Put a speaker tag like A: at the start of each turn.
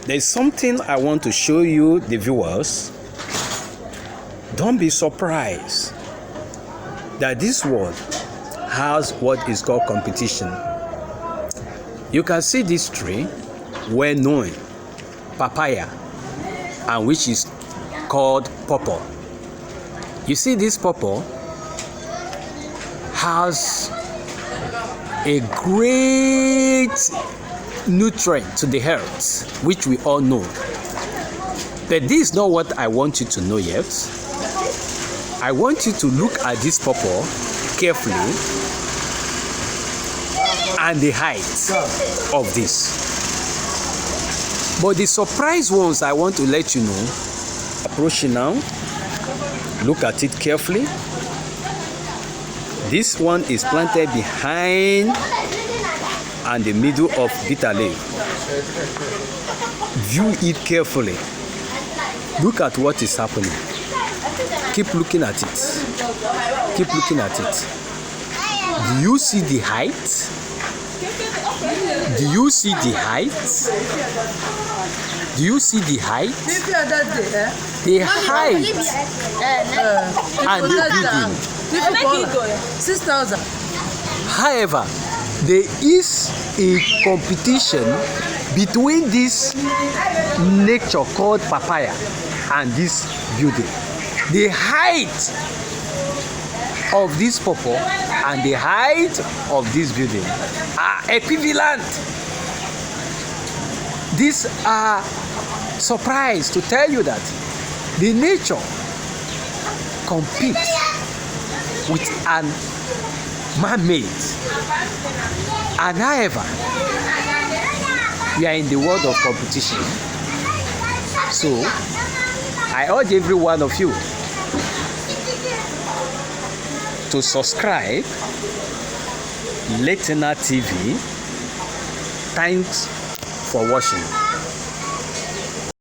A: There's something I want to show you, the viewers. Don't be surprised that this world has what is called competition. You can see this tree, well known, papaya, and which is called pawpaw. You see, this pawpaw has a great nutrient to the earth, which we all know. But this is not what I want you to know yet. I want you to look at this pawpaw carefully and the height of this. But the surprise ones I want to let you know. Approach it now. Look at it carefully. This one is planted behind and the middle of bitter leaf. View it carefully. Look at what is happening. Keep looking at it. Keep looking at it. Do you see the height? Do you see the height? Do you see the height? The height and the building.
B: 6,000.
A: However, there is a competition between this nature called papaya and this building. The height of this pawpaw and the height of this building are equivalent. These are surprised to tell you that the nature competes with an man-made. And however, we are in the world of competition. So I urge every one of you to subscribe Letena TV. Thanks for watching.